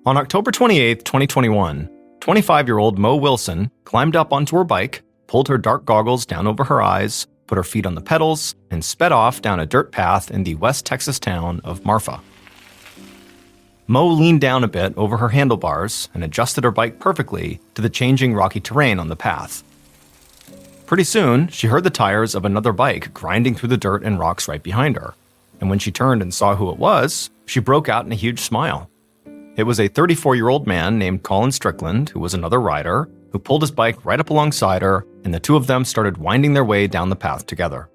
On October 28, 2021, 25-year-old Mo Wilson climbed up onto her bike, pulled her dark goggles down over her eyes, put her feet on the pedals, and sped off down a dirt path in the West Texas town of Marfa. Mo leaned down a bit over her handlebars and adjusted her bike perfectly to the changing rocky terrain on the path. Pretty soon, she heard the tires of another bike grinding through the dirt and rocks right behind her, and when she turned and saw who it was, she broke out in a huge smile. It was a 34-year-old man named Colin Strickland, who was another rider, who pulled his bike right up alongside her, and the two of them started winding their way down the path together.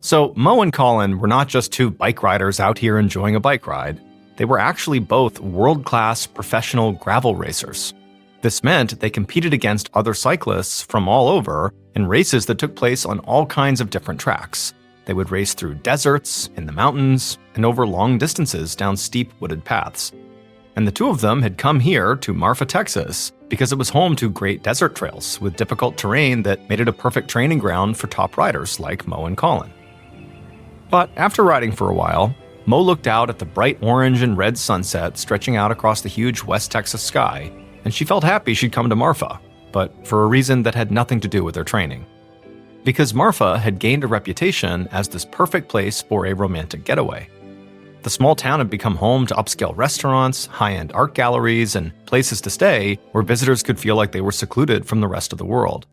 So Mo and Colin were not just two bike riders out here enjoying a bike ride. They were actually both world-class professional gravel racers. This meant they competed against other cyclists from all over in races that took place on all kinds of different tracks. They would race through deserts, in the mountains, and over long distances down steep wooded paths. And the two of them had come here to Marfa, Texas, because it was home to great desert trails with difficult terrain that made it a perfect training ground for top riders like Mo and Colin. But after riding for a while, Mo looked out at the bright orange and red sunset stretching out across the huge West Texas sky, and she felt happy she'd come to Marfa, but for a reason that had nothing to do with her training. Because Marfa had gained a reputation as this perfect place for a romantic getaway. The small town had become home to upscale restaurants, high-end art galleries, and places to stay where visitors could feel like they were secluded from the rest of the world.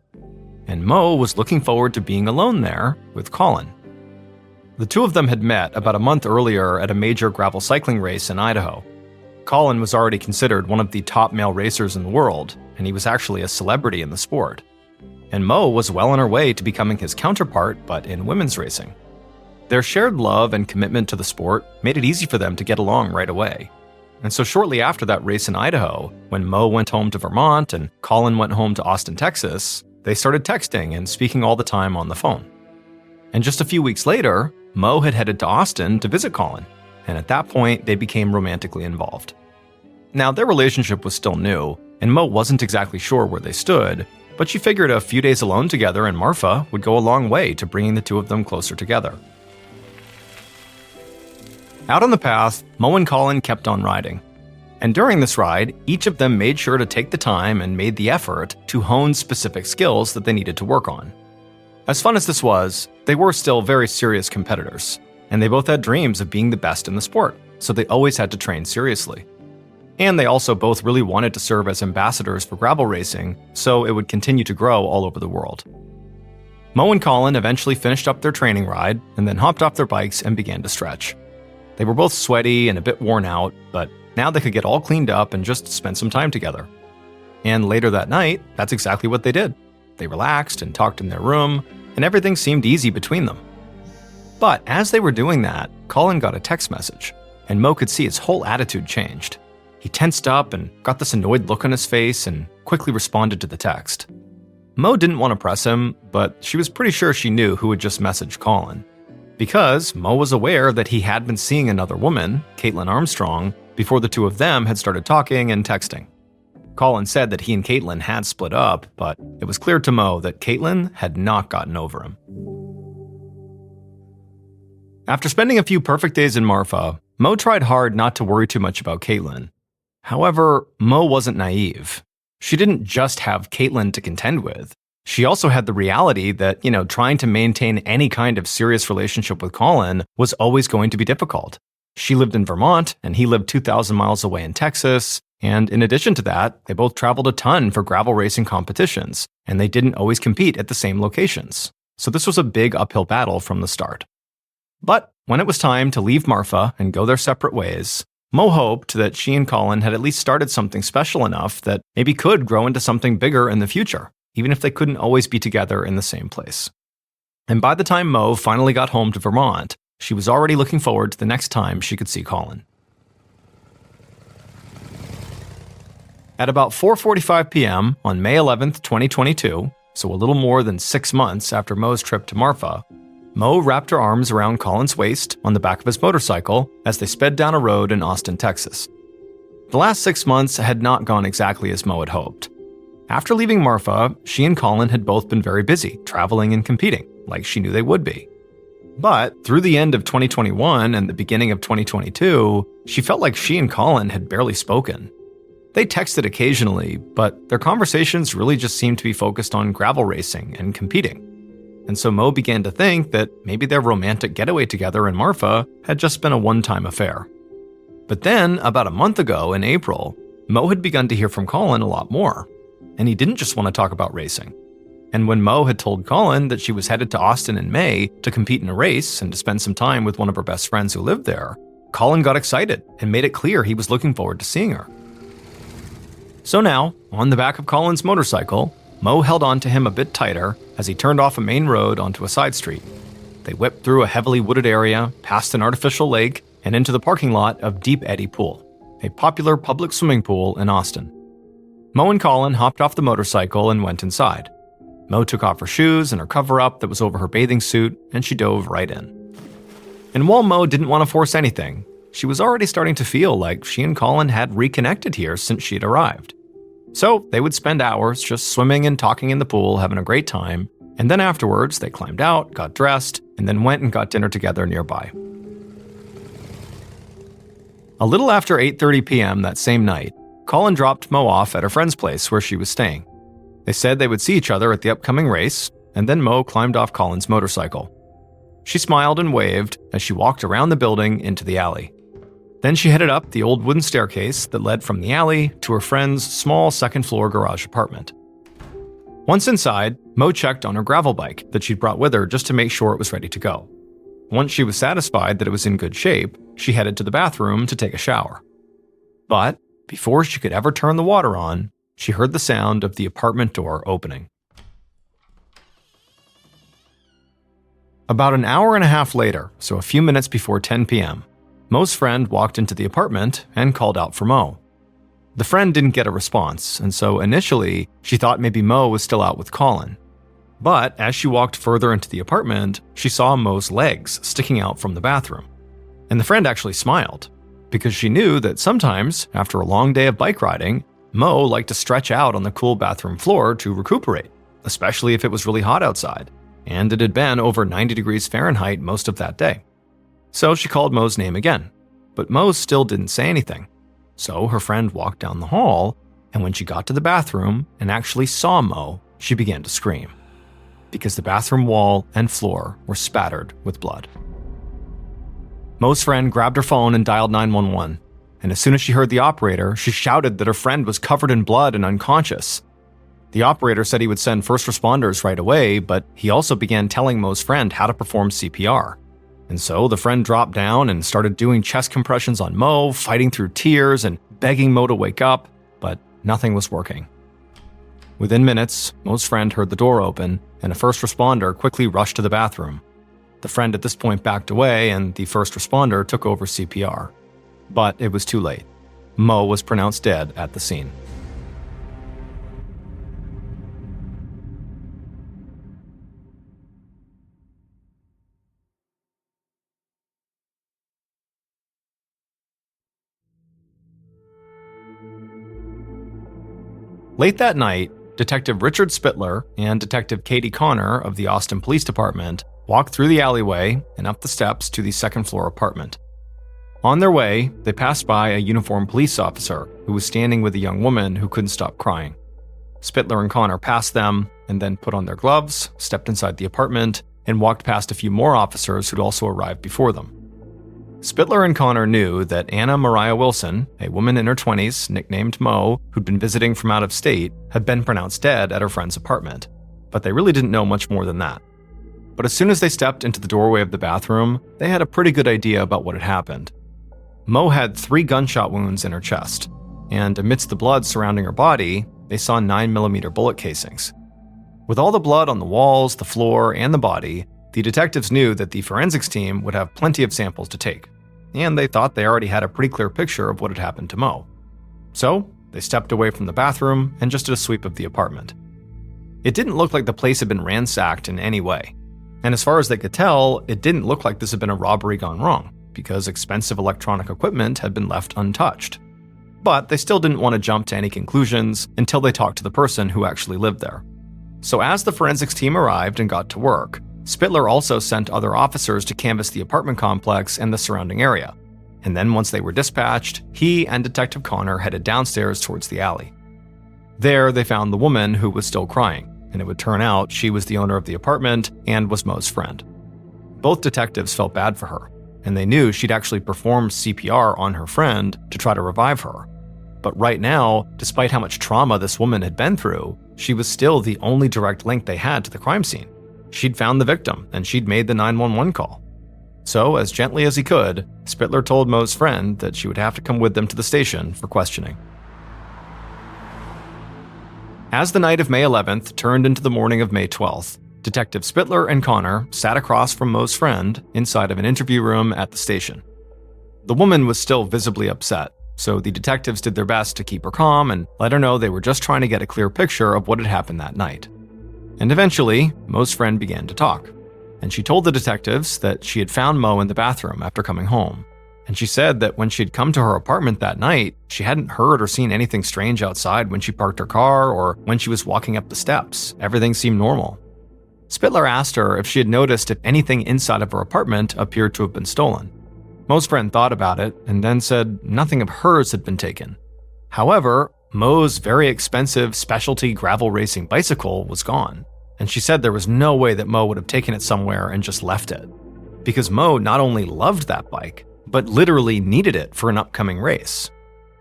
And Mo was looking forward to being alone there with Colin. The two of them had met about a month earlier at a major gravel cycling race in Idaho. Colin was already considered one of the top male racers in the world, and he was actually a celebrity in the sport. And Mo was well on her way to becoming his counterpart, but in women's racing. Their shared love and commitment to the sport made it easy for them to get along right away. And so shortly after that race in Idaho, when Mo went home to Vermont and Colin went home to Austin, Texas, they started texting and speaking all the time on the phone. And just a few weeks later, Mo had headed to Austin to visit Colin, and at that point, they became romantically involved. Now, their relationship was still new, and Mo wasn't exactly sure where they stood, but she figured a few days alone together in Marfa would go a long way to bringing the two of them closer together. Out on the path, Mo and Colin kept on riding. And during this ride, each of them made sure to take the time and made the effort to hone specific skills that they needed to work on. As fun as this was, they were still very serious competitors, and they both had dreams of being the best in the sport, so they always had to train seriously. And they also both really wanted to serve as ambassadors for gravel racing, so it would continue to grow all over the world. Mo and Colin eventually finished up their training ride and then hopped off their bikes and began to stretch. They were both sweaty and a bit worn out, but now they could get all cleaned up and just spend some time together. And later that night, that's exactly what they did. They relaxed and talked in their room, and everything seemed easy between them. But as they were doing that, Colin got a text message, and Mo could see his whole attitude changed. He tensed up and got this annoyed look on his face and quickly responded to the text. Mo didn't want to press him, but she was pretty sure she knew who had just messaged Colin. Because Mo was aware that he had been seeing another woman, Caitlin Armstrong, before the two of them had started talking and texting. Colin said that he and Caitlin had split up, but it was clear to Mo that Caitlin had not gotten over him. After spending a few perfect days in Marfa, Mo tried hard not to worry too much about Caitlin. However, Mo wasn't naive. She didn't just have Caitlin to contend with. She also had the reality that, trying to maintain any kind of serious relationship with Colin was always going to be difficult. She lived in Vermont, and he lived 2,000 miles away in Texas, and in addition to that, they both traveled a ton for gravel racing competitions, and they didn't always compete at the same locations. So this was a big uphill battle from the start. But when it was time to leave Marfa and go their separate ways, Mo hoped that she and Colin had at least started something special enough that maybe could grow into something bigger in the future, even if they couldn't always be together in the same place. And by the time Mo finally got home to Vermont, she was already looking forward to the next time she could see Colin. At about 4:45 p.m. on May 11th, 2022, so a little more than 6 months after Mo's trip to Marfa, Mo wrapped her arms around Colin's waist on the back of his motorcycle as they sped down a road in Austin, Texas. The last 6 months had not gone exactly as Mo had hoped. After leaving Marfa, she and Colin had both been very busy, traveling and competing, like she knew they would be. But through the end of 2021 and the beginning of 2022, she felt like she and Colin had barely spoken. They texted occasionally, but their conversations really just seemed to be focused on gravel racing and competing. And so Mo began to think that maybe their romantic getaway together in Marfa had just been a one-time affair. But then, about a month ago in April, Mo had begun to hear from Colin a lot more. And he didn't just want to talk about racing. And when Mo had told Colin that she was headed to Austin in May to compete in a race and to spend some time with one of her best friends who lived there, Colin got excited and made it clear he was looking forward to seeing her. So now, on the back of Colin's motorcycle, Mo held on to him a bit tighter as he turned off a main road onto a side street. They whipped through a heavily wooded area, past an artificial lake, and into the parking lot of Deep Eddy Pool, a popular public swimming pool in Austin. Mo and Colin hopped off the motorcycle and went inside. Mo took off her shoes and her cover-up that was over her bathing suit, and she dove right in. And while Mo didn't want to force anything, she was already starting to feel like she and Colin had reconnected here since she'd arrived. So they would spend hours just swimming and talking in the pool, having a great time, and then afterwards they climbed out, got dressed, and then went and got dinner together nearby. A little after 8:30 p.m. that same night, Colin dropped Mo off at her friend's place where she was staying. They said they would see each other at the upcoming race, and then Mo climbed off Colin's motorcycle. She smiled and waved as she walked around the building into the alley. Then she headed up the old wooden staircase that led from the alley to her friend's small second-floor garage apartment. Once inside, Mo checked on her gravel bike that she'd brought with her just to make sure it was ready to go. Once she was satisfied that it was in good shape, she headed to the bathroom to take a shower. But before she could ever turn the water on, she heard the sound of the apartment door opening. About an hour and a half later, so a few minutes before 10 p.m., Mo's friend walked into the apartment and called out for Mo. The friend didn't get a response, and so initially, she thought maybe Mo was still out with Colin. But as she walked further into the apartment, she saw Mo's legs sticking out from the bathroom. And the friend actually smiled, because she knew that sometimes, after a long day of bike riding, Mo liked to stretch out on the cool bathroom floor to recuperate, especially if it was really hot outside, and it had been over 90 degrees Fahrenheit most of that day. So she called Mo's name again, but Mo still didn't say anything. So her friend walked down the hall, and when she got to the bathroom and actually saw Mo, she began to scream, because the bathroom wall and floor were spattered with blood. Mo's friend grabbed her phone and dialed 911, and as soon as she heard the operator, she shouted that her friend was covered in blood and unconscious. The operator said he would send first responders right away, but he also began telling Mo's friend how to perform CPR. And so the friend dropped down and started doing chest compressions on Mo, fighting through tears and begging Mo to wake up, but nothing was working. Within minutes, Mo's friend heard the door open, and a first responder quickly rushed to the bathroom. The friend at this point backed away, and the first responder took over CPR. But it was too late. Mo was pronounced dead at the scene. Late that night, Detective Richard Spittler and Detective Katie Connor of the Austin Police Department walked through the alleyway and up the steps to the second-floor apartment. On their way, they passed by a uniformed police officer who was standing with a young woman who couldn't stop crying. Spittler and Connor passed them and then put on their gloves, stepped inside the apartment, and walked past a few more officers who'd also arrived before them. Spittler and Connor knew that Anna Mariah Wilson, a woman in her 20s nicknamed Mo, who'd been visiting from out of state, had been pronounced dead at her friend's apartment, but they really didn't know much more than that. But as soon as they stepped into the doorway of the bathroom, they had a pretty good idea about what had happened. Mo had 3 gunshot wounds in her chest, and amidst the blood surrounding her body, they saw 9mm bullet casings. With all the blood on the walls, the floor, and the body, the detectives knew that the forensics team would have plenty of samples to take, and they thought they already had a pretty clear picture of what had happened to Mo. So, they stepped away from the bathroom and just did a sweep of the apartment. It didn't look like the place had been ransacked in any way, and as far as they could tell, it didn't look like this had been a robbery gone wrong, because expensive electronic equipment had been left untouched. But they still didn't want to jump to any conclusions until they talked to the person who actually lived there. So as the forensics team arrived and got to work, Spittler also sent other officers to canvass the apartment complex and the surrounding area. And then once they were dispatched, he and Detective Connor headed downstairs towards the alley. There, they found the woman who was still crying, and it would turn out she was the owner of the apartment and was Mo's friend. Both detectives felt bad for her, and they knew she'd actually performed CPR on her friend to try to revive her. But right now, despite how much trauma this woman had been through, she was still the only direct link they had to the crime scene. She'd found the victim, and she'd made the 911 call. So, as gently as he could, Spittler told Mo's friend that she would have to come with them to the station for questioning. As the night of May 11th turned into the morning of May 12th, Detective Spittler and Connor sat across from Mo's friend inside of an interview room at the station. The woman was still visibly upset, so the detectives did their best to keep her calm and let her know they were just trying to get a clear picture of what had happened that night. And eventually, Mo's friend began to talk, and she told the detectives that she had found Mo in the bathroom after coming home. And she said that when she had come to her apartment that night, she hadn't heard or seen anything strange outside when she parked her car or when she was walking up the steps. Everything seemed normal. Spittler asked her if she had noticed if anything inside of her apartment appeared to have been stolen. Mo's friend thought about it and then said nothing of hers had been taken. However, Mo's very expensive specialty gravel racing bicycle was gone, and she said there was no way that Mo would have taken it somewhere and just left it. Because Mo not only loved that bike, but literally needed it for an upcoming race.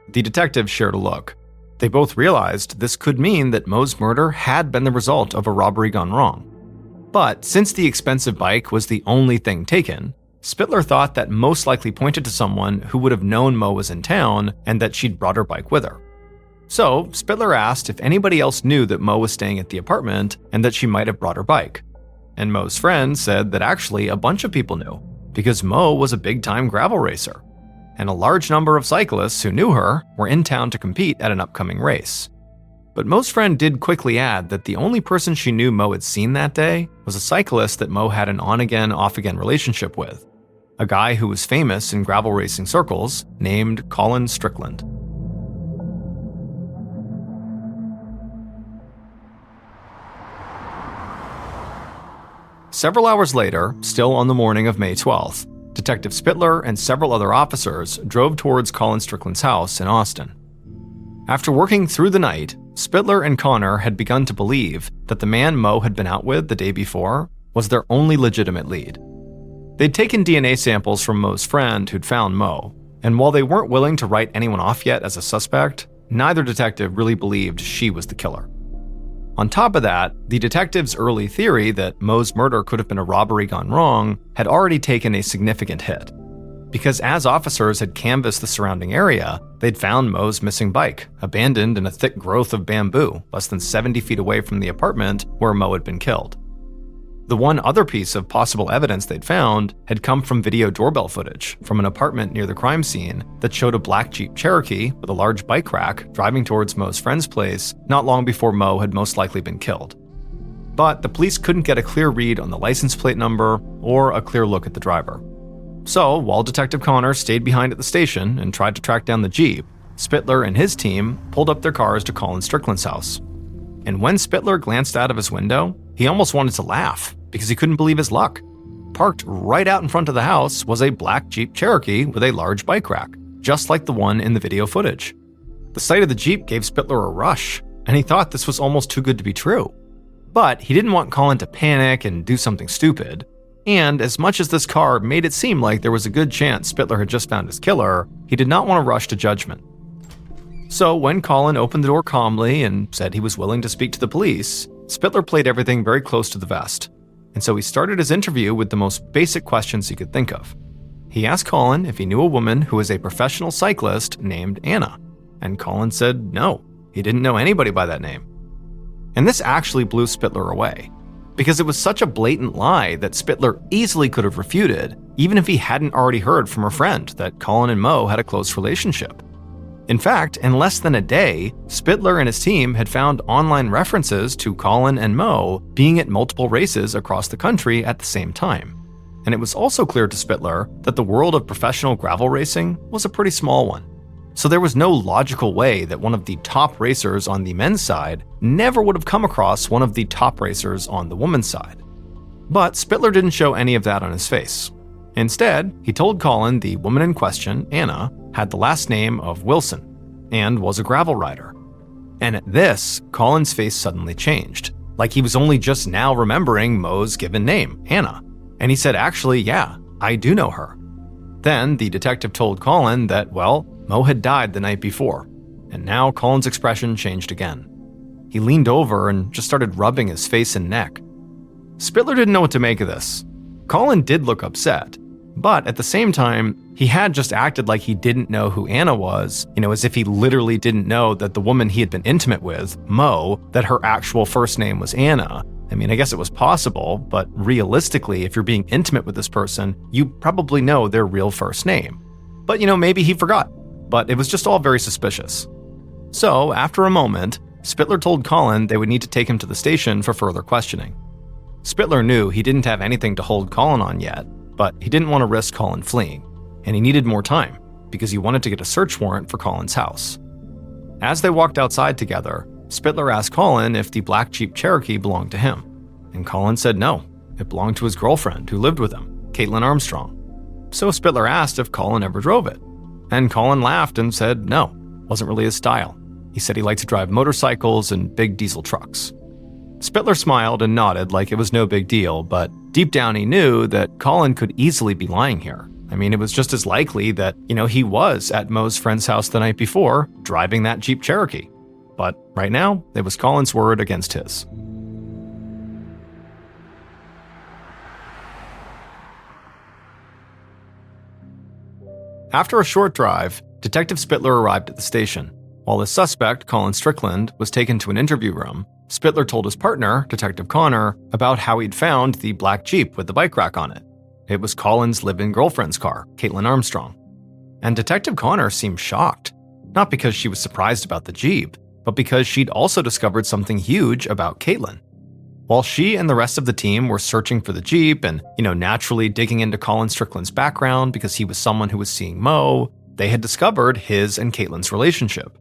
The detectives shared a look. They both realized this could mean that Mo's murder had been the result of a robbery gone wrong. But since the expensive bike was the only thing taken, Spittler thought that most likely pointed to someone who would have known Mo was in town and that she'd brought her bike with her. So, Spittler asked if anybody else knew that Mo was staying at the apartment and that she might have brought her bike. And Mo's friend said that actually a bunch of people knew, because Mo was a big-time gravel racer, and a large number of cyclists who knew her were in town to compete at an upcoming race. But Mo's friend did quickly add that the only person she knew Mo had seen that day was a cyclist that Mo had an on-again, off-again relationship with, a guy who was famous in gravel racing circles named Colin Strickland. Several hours later, still on the morning of May 12th, Detective Spittler and several other officers drove towards Colin Strickland's house in Austin. After working through the night, Spittler and Connor had begun to believe that the man Mo had been out with the day before was their only legitimate lead. They'd taken DNA samples from Mo's friend who'd found Mo, and while they weren't willing to write anyone off yet as a suspect, neither detective really believed she was the killer. On top of that, the detectives' early theory that Mo's murder could have been a robbery gone wrong had already taken a significant hit. Because as officers had canvassed the surrounding area, they'd found Mo's missing bike, abandoned in a thick growth of bamboo, less than 70 feet away from the apartment where Mo had been killed. The one other piece of possible evidence they'd found had come from video doorbell footage from an apartment near the crime scene that showed a black Jeep Cherokee with a large bike rack driving towards Mo's friend's place not long before Mo had most likely been killed. But the police couldn't get a clear read on the license plate number or a clear look at the driver. So, while Detective Connor stayed behind at the station and tried to track down the Jeep, Spittler and his team pulled up their cars to Colin Strickland's house. And when Spittler glanced out of his window, he almost wanted to laugh because he couldn't believe his luck. Parked right out in front of the house was a black Jeep Cherokee with a large bike rack, just like the one in the video footage. The sight of the Jeep gave Spittler a rush, and he thought this was almost too good to be true. But he didn't want Colin to panic and do something stupid. And as much as this car made it seem like there was a good chance Spittler had just found his killer, he did not want to rush to judgment. So when Colin opened the door calmly and said he was willing to speak to the police, Spittler played everything very close to the vest. And so he started his interview with the most basic questions he could think of. He asked Colin if he knew a woman who was a professional cyclist named Anna, and Colin said no, he didn't know anybody by that name. And this actually blew Spittler away, because it was such a blatant lie that Spittler easily could have refuted, even if he hadn't already heard from her friend that Colin and Mo had a close relationship. In fact, in less than a day, Spittler and his team had found online references to Colin and Mo being at multiple races across the country at the same time. And it was also clear to Spittler that the world of professional gravel racing was a pretty small one. So there was no logical way that one of the top racers on the men's side never would have come across one of the top racers on the women's side. But Spittler didn't show any of that on his face. Instead, he told Colin the woman in question, Anna, had the last name of Wilson and was a gravel rider. And at this, Colin's face suddenly changed, like he was only just now remembering Mo's given name, Anna. And he said, actually, yeah, I do know her. Then the detective told Colin that, well, Mo had died the night before, and now Colin's expression changed again. He leaned over and just started rubbing his face and neck. Spittler didn't know what to make of this. Colin did look upset, but at the same time, he had just acted like he didn't know who Anna was, as if he literally didn't know that the woman he had been intimate with, Mo, that her actual first name was Anna. I mean, I guess it was possible, but realistically, if you're being intimate with this person, you probably know their real first name. But maybe he forgot, but it was just all very suspicious. So, after a moment, Spittler told Colin they would need to take him to the station for further questioning. Spittler knew he didn't have anything to hold Colin on yet, but he didn't want to risk Colin fleeing, and he needed more time because he wanted to get a search warrant for Colin's house. As they walked outside together, Spittler asked Colin if the black Jeep Cherokee belonged to him, and Colin said no, it belonged to his girlfriend who lived with him, Caitlin Armstrong. So Spittler asked if Colin ever drove it, and Colin laughed and said no, wasn't really his style. He said he liked to drive motorcycles and big diesel trucks. Spittler smiled and nodded like it was no big deal, but deep down he knew that Colin could easily be lying here. I mean, it was just as likely that, he was at Mo's friend's house the night before, driving that Jeep Cherokee. But right now, it was Colin's word against his. After a short drive, Detective Spittler arrived at the station. While the suspect, Colin Strickland, was taken to an interview room, Spittler told his partner, Detective Connor, about how he'd found the black Jeep with the bike rack on it. It was Colin's live-in girlfriend's car, Caitlin Armstrong. And Detective Connor seemed shocked, not because she was surprised about the Jeep, but because she'd also discovered something huge about Caitlin. While she and the rest of the team were searching for the Jeep and, naturally digging into Colin Strickland's background because he was someone who was seeing Mo, they had discovered his and Caitlin's relationship.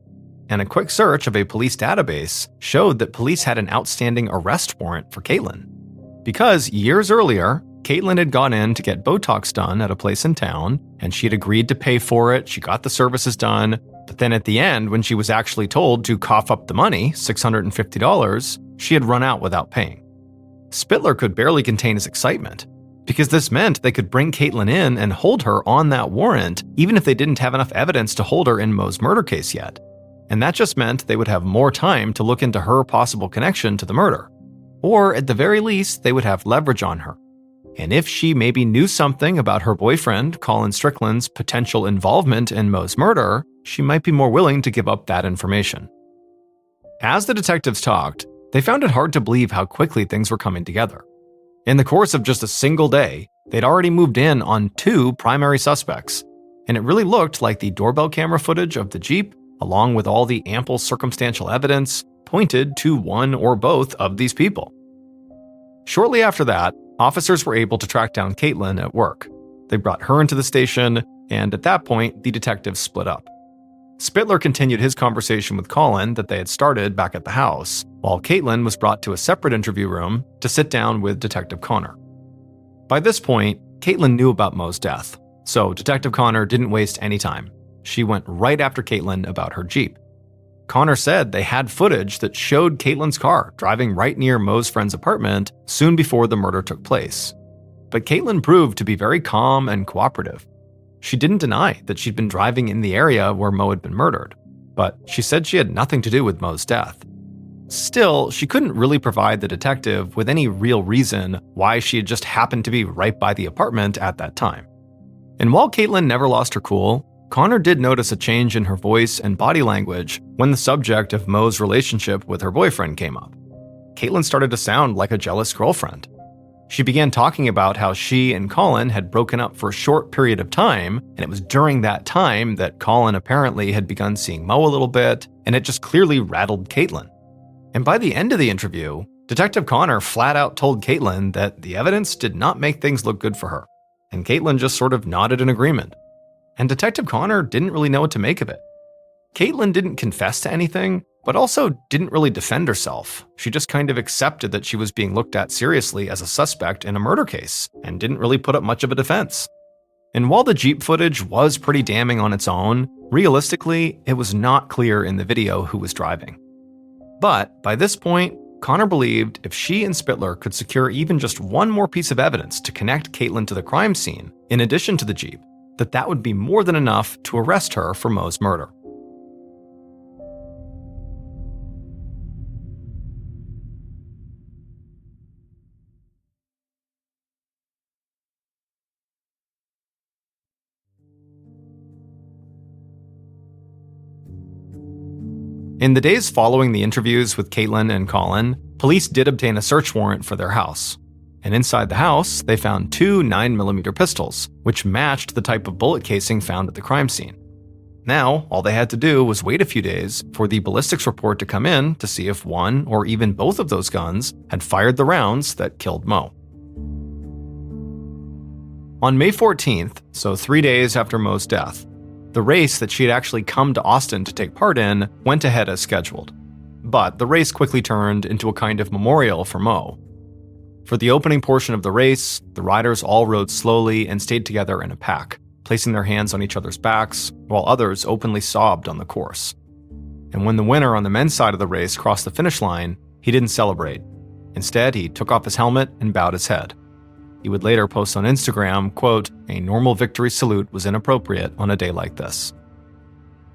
And a quick search of a police database showed that police had an outstanding arrest warrant for Caitlin. Because years earlier, Caitlin had gone in to get Botox done at a place in town, and she had agreed to pay for it, she got the services done, but then at the end, when she was actually told to cough up the money, $650, she had run out without paying. Spittler could barely contain his excitement, because this meant they could bring Caitlin in and hold her on that warrant, even if they didn't have enough evidence to hold her in Mo's murder case yet. And that just meant they would have more time to look into her possible connection to the murder. Or at the very least, they would have leverage on her. And if she maybe knew something about her boyfriend, Colin Strickland's potential involvement in Mo's murder, she might be more willing to give up that information. As the detectives talked, they found it hard to believe how quickly things were coming together. In the course of just a single day, they'd already moved in on 2 primary suspects, and it really looked like the doorbell camera footage of the Jeep, along with all the ample circumstantial evidence, pointed to one or both of these people. Shortly after that, officers were able to track down Caitlin at work. They brought her into the station, and at that point, the detectives split up. Spittler continued his conversation with Colin that they had started back at the house, while Caitlin was brought to a separate interview room to sit down with Detective Connor. By this point, Caitlin knew about Mo's death, so Detective Connor didn't waste any time. She went right after Caitlin about her Jeep. Connor said they had footage that showed Caitlin's car driving right near Mo's friend's apartment soon before the murder took place. But Caitlin proved to be very calm and cooperative. She didn't deny that she'd been driving in the area where Mo had been murdered, but she said she had nothing to do with Mo's death. Still, she couldn't really provide the detective with any real reason why she had just happened to be right by the apartment at that time. And while Caitlin never lost her cool, Connor did notice a change in her voice and body language when the subject of Mo's relationship with her boyfriend came up. Caitlin started to sound like a jealous girlfriend. She began talking about how she and Colin had broken up for a short period of time, and it was during that time that Colin apparently had begun seeing Mo a little bit, and it just clearly rattled Caitlin. And by the end of the interview, Detective Connor flat out told Caitlin that the evidence did not make things look good for her, and Caitlin just sort of nodded in agreement. And Detective Connor didn't really know what to make of it. Caitlin didn't confess to anything, but also didn't really defend herself. She just kind of accepted that she was being looked at seriously as a suspect in a murder case, and didn't really put up much of a defense. And while the Jeep footage was pretty damning on its own, realistically, it was not clear in the video who was driving. But by this point, Connor believed if she and Spittler could secure even just one more piece of evidence to connect Caitlin to the crime scene, in addition to the Jeep, that would be more than enough to arrest her for Mo's murder. In the days following the interviews with Caitlin and Colin, police did obtain a search warrant for their house. And inside the house, they found 2 9mm pistols, which matched the type of bullet casing found at the crime scene. Now, all they had to do was wait a few days for the ballistics report to come in to see if one or even both of those guns had fired the rounds that killed Mo. On May 14th, so 3 days after Mo's death, the race that she had actually come to Austin to take part in went ahead as scheduled. But the race quickly turned into a kind of memorial for Mo. For the opening portion of the race, the riders all rode slowly and stayed together in a pack, placing their hands on each other's backs, while others openly sobbed on the course. And when the winner on the men's side of the race crossed the finish line, he didn't celebrate. Instead, he took off his helmet and bowed his head. He would later post on Instagram, quote, "A normal victory salute was inappropriate on a day like this."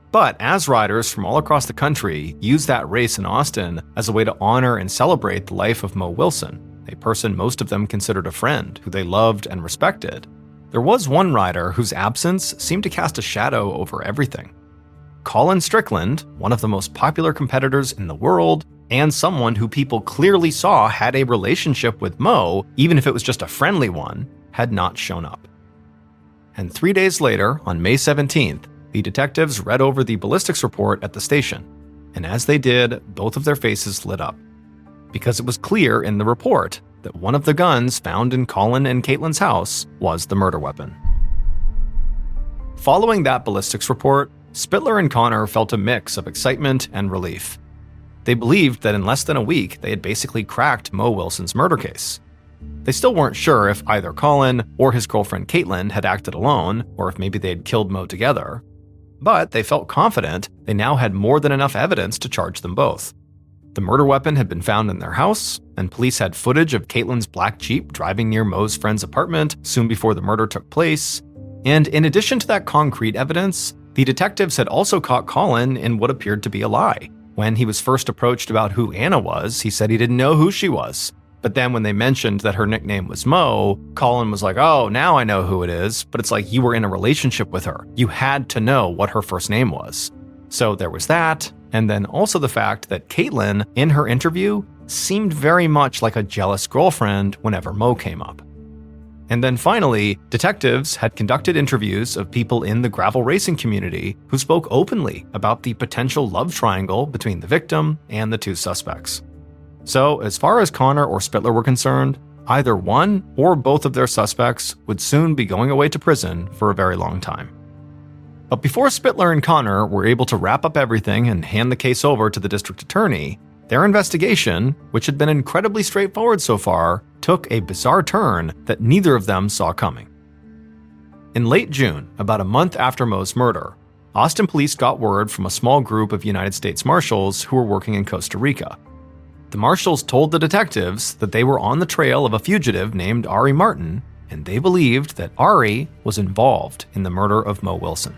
But as riders from all across the country used that race in Austin as a way to honor and celebrate the life of Mo Wilson, a person most of them considered a friend who they loved and respected, there was one rider whose absence seemed to cast a shadow over everything. Colin Strickland, one of the most popular competitors in the world, and someone who people clearly saw had a relationship with Mo, even if it was just a friendly one, had not shown up. And 3 days later, on May 17th, the detectives read over the ballistics report at the station, and as they did, both of their faces lit up. Because it was clear in the report that one of the guns found in Colin and Caitlin's house was the murder weapon. Following that ballistics report, Spittler and Connor felt a mix of excitement and relief. They believed that in less than a week, they had basically cracked Mo Wilson's murder case. They still weren't sure if either Colin or his girlfriend Caitlin had acted alone, or if maybe they had killed Mo together. But they felt confident they now had more than enough evidence to charge them both. The murder weapon had been found in their house, and police had footage of Caitlin's black Jeep driving near Mo's friend's apartment soon before the murder took place. And in addition to that concrete evidence, the detectives had also caught Colin in what appeared to be a lie. When he was first approached about who Anna was, he said he didn't know who she was. But then when they mentioned that her nickname was Mo, Colin was like, "Oh, now I know who it is." But it's like, you were in a relationship with her. You had to know what her first name was. So there was that. And then also the fact that Caitlin, in her interview, seemed very much like a jealous girlfriend whenever Mo came up. And then finally, detectives had conducted interviews of people in the gravel racing community who spoke openly about the potential love triangle between the victim and the 2 suspects. So, as far as Connor or Spittler were concerned, either one or both of their suspects would soon be going away to prison for a very long time. But before Spittler and Connor were able to wrap up everything and hand the case over to the district attorney, their investigation, which had been incredibly straightforward so far, took a bizarre turn that neither of them saw coming. In late June, about a month after Mo's murder, Austin police got word from a small group of United States Marshals who were working in Costa Rica. The Marshals told the detectives that they were on the trail of a fugitive named Ari Martin, and they believed that Ari was involved in the murder of Mo Wilson.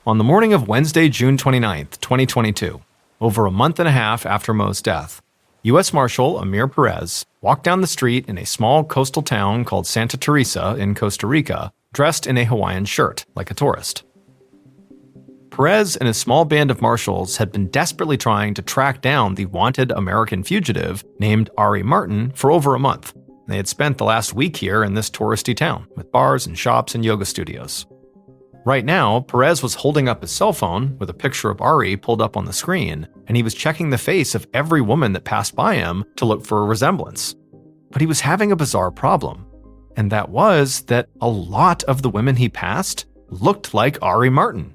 On the morning of Wednesday, June 29th, 2022, over a month and a half after Mo's death, U.S. Marshal Amir Perez walked down the street in a small coastal town called Santa Teresa in Costa Rica, dressed in a Hawaiian shirt, like a tourist. Perez and his small band of marshals had been desperately trying to track down the wanted American fugitive named Ari Martin for over a month. They had spent the last week here in this touristy town, with bars and shops and yoga studios. Right now, Perez was holding up his cell phone with a picture of Ari pulled up on the screen, and he was checking the face of every woman that passed by him to look for a resemblance. But he was having a bizarre problem. and that was that a lot of the women he passed looked like Ari Martin.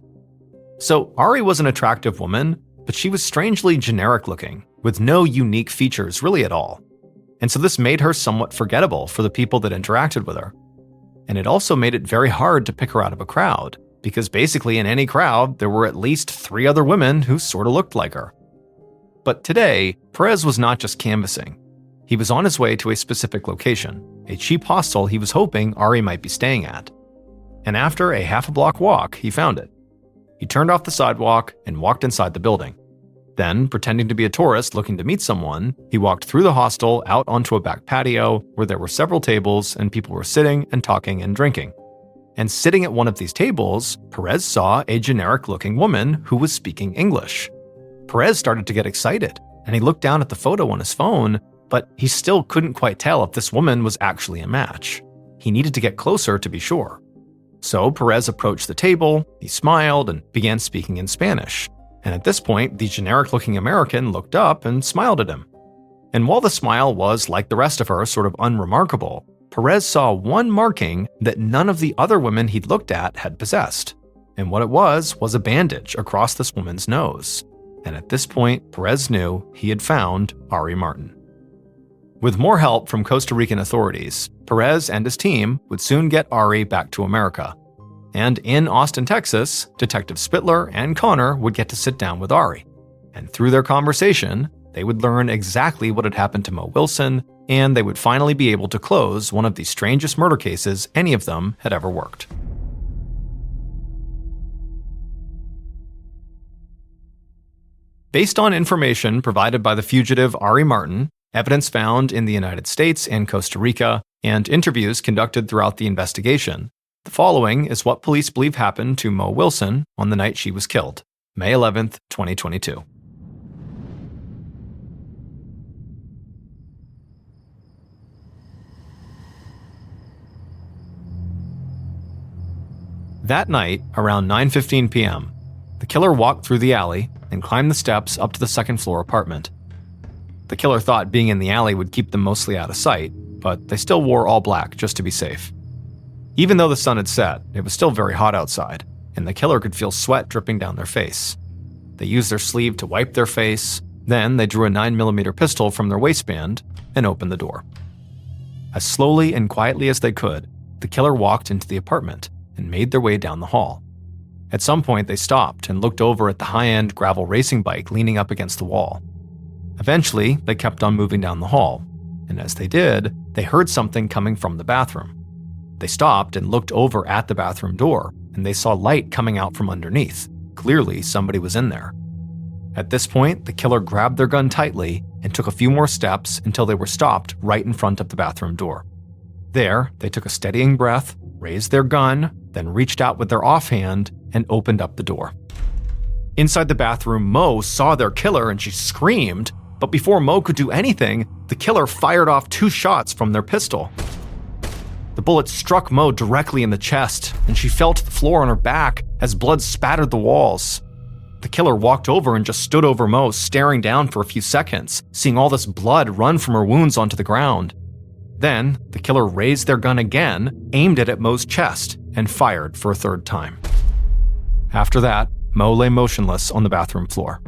So Ari was an attractive woman, but she was strangely generic looking, with no unique features really at all. And so this made her somewhat forgettable for the people that interacted with her. And it also made it very hard to pick her out of a crowd, because basically in any crowd, there were at least 3 other women who sort of looked like her. But today, Perez was not just canvassing. He was on his way to a specific location, a cheap hostel he was hoping Ari might be staying at. And after a half-a-block walk, he found it. He turned off the sidewalk and walked inside the building. Then, pretending to be a tourist looking to meet someone, he walked through the hostel out onto a back patio where there were several tables and people were sitting and talking and drinking. And sitting at one of these tables, Perez saw a generic-looking woman who was speaking English. Perez started to get excited, and he looked down at the photo on his phone, but he still couldn't quite tell if this woman was actually a match. He needed to get closer to be sure. So Perez approached the table, he smiled, and began speaking in Spanish. And at this point, the generic-looking American looked up and smiled at him. And while the smile was, like the rest of her, sort of unremarkable, Perez saw one marking that none of the other women he'd looked at had possessed. And what it was a bandage across this woman's nose. And at this point, Perez knew he had found Ari Martin. With more help from Costa Rican authorities, Perez and his team would soon get Ari back to America. And in Austin, Texas, Detective Spittler and Connor would get to sit down with Ari. And through their conversation, they would learn exactly what had happened to Mo Wilson, and they would finally be able to close one of the strangest murder cases any of them had ever worked. Based on information provided by the fugitive Ari Martin, evidence found in the United States and Costa Rica, and interviews conducted throughout the investigation, the following is what police believe happened to Mo Wilson on the night she was killed, May 11th, 2022. That night, around 9:15 p.m., the killer walked through the alley and climbed the steps up to the second-floor apartment. The killer thought being in the alley would keep them mostly out of sight, but they still wore all black just to be safe. Even though the sun had set, it was still very hot outside, and the killer could feel sweat dripping down their face. They used their sleeve to wipe their face, then they drew a 9mm pistol from their waistband and opened the door. As slowly and quietly as they could, the killer walked into the apartment and made their way down the hall. At some point, they stopped and looked over at the high-end gravel racing bike leaning up against the wall. Eventually, they kept on moving down the hall, and as they did, they heard something coming from the bathroom. They stopped and looked over at the bathroom door, and they saw light coming out from underneath. Clearly, somebody was in there. At this point, the killer grabbed their gun tightly and took a few more steps until they were stopped right in front of the bathroom door. There, they took a steadying breath, raised their gun, then reached out with their offhand and opened up the door. Inside the bathroom, Mo saw their killer and she screamed, but before Mo could do anything, the killer fired off 2 shots from their pistol. The bullet struck Mo directly in the chest, and she fell to the floor on her back as blood spattered the walls. The killer walked over and just stood over Mo, staring down for a few seconds, seeing all this blood run from her wounds onto the ground. Then, the killer raised their gun again, aimed it at Mo's chest, and fired for a 3rd time. After that, Mo lay motionless on the bathroom floor.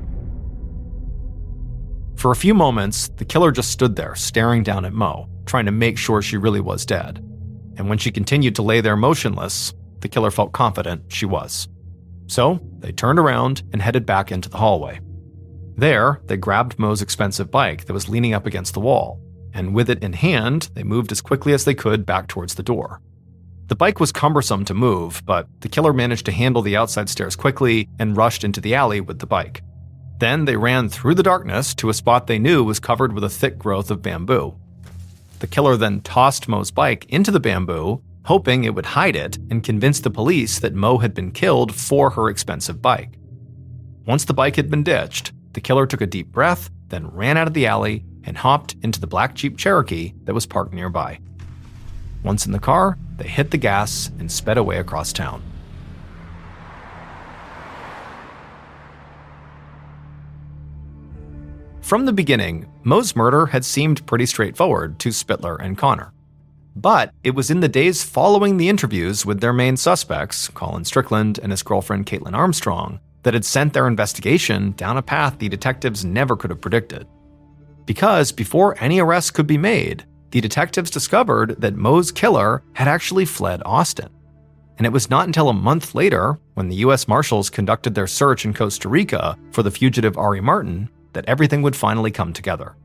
For a few moments, the killer just stood there, staring down at Mo, trying to make sure she really was dead. And when she continued to lay there motionless, the killer felt confident she was. So, they turned around and headed back into the hallway. There, they grabbed Mo's expensive bike that was leaning up against the wall, and with it in hand, they moved as quickly as they could back towards the door. The bike was cumbersome to move, but the killer managed to handle the outside stairs quickly and rushed into the alley with the bike. Then they ran through the darkness to a spot they knew was covered with a thick growth of bamboo. The killer then tossed Mo's bike into the bamboo, hoping it would hide it and convince the police that Mo had been killed for her expensive bike. Once the bike had been ditched, the killer took a deep breath, then ran out of the alley and hopped into the black Jeep Cherokee that was parked nearby. Once in the car, they hit the gas and sped away across town. From the beginning, Mo's murder had seemed pretty straightforward to Spittler and Connor. But it was in the days following the interviews with their main suspects, Colin Strickland and his girlfriend Caitlin Armstrong, that had sent their investigation down a path the detectives never could have predicted. Because before any arrests could be made, the detectives discovered that Moe's killer had actually fled Austin. And it was not until a month later, when the U.S. Marshals conducted their search in Costa Rica for the fugitive Ari Martin, that everything would finally come together.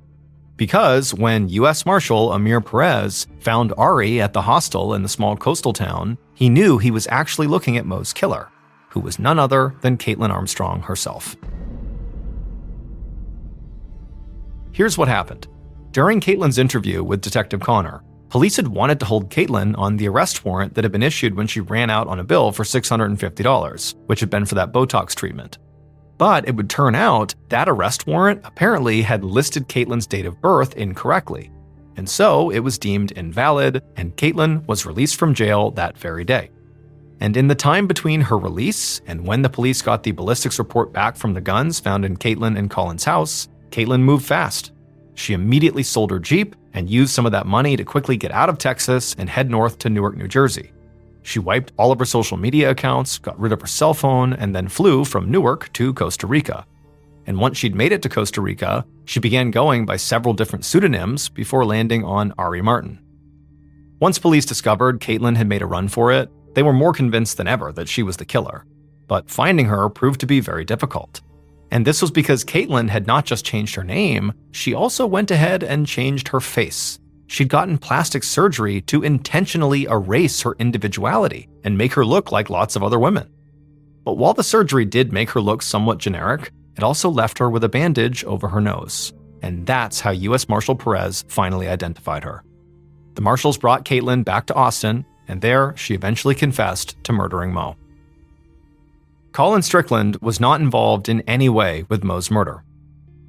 Because when U.S. Marshal Amir Perez found Ari at the hostel in the small coastal town, he knew he was actually looking at Moe's killer, who was none other than Caitlin Armstrong herself. Here's what happened. During Caitlin's interview with Detective Connor, police had wanted to hold Caitlin on the arrest warrant that had been issued when she ran out on a bill for $650, which had been for that Botox treatment. But it would turn out that arrest warrant apparently had listed Caitlin's date of birth incorrectly, and so it was deemed invalid, and Caitlin was released from jail that very day. And in the time between her release and when the police got the ballistics report back from the guns found in Caitlin and Colin's house, Caitlin moved fast. She immediately sold her Jeep and used some of that money to quickly get out of Texas and head north to Newark, New Jersey. She wiped all of her social media accounts, got rid of her cell phone, and then flew from Newark to Costa Rica. And once she'd made it to Costa Rica, she began going by several different pseudonyms before landing on Ari Martin. Once police discovered Caitlin had made a run for it, they were more convinced than ever that she was the killer. But finding her proved to be very difficult. And this was because Caitlin had not just changed her name, she also went ahead and changed her face. She'd gotten plastic surgery to intentionally erase her individuality and make her look like lots of other women. But while the surgery did make her look somewhat generic, it also left her with a bandage over her nose. And that's how U.S. Marshal Perez finally identified her. The Marshals brought Caitlin back to Austin, and there she eventually confessed to murdering Moe. Colin Strickland was not involved in any way with Moe's murder.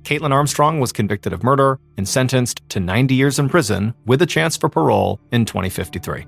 Caitlin Armstrong was convicted of murder and sentenced to 90 years in prison with a chance for parole in 2053.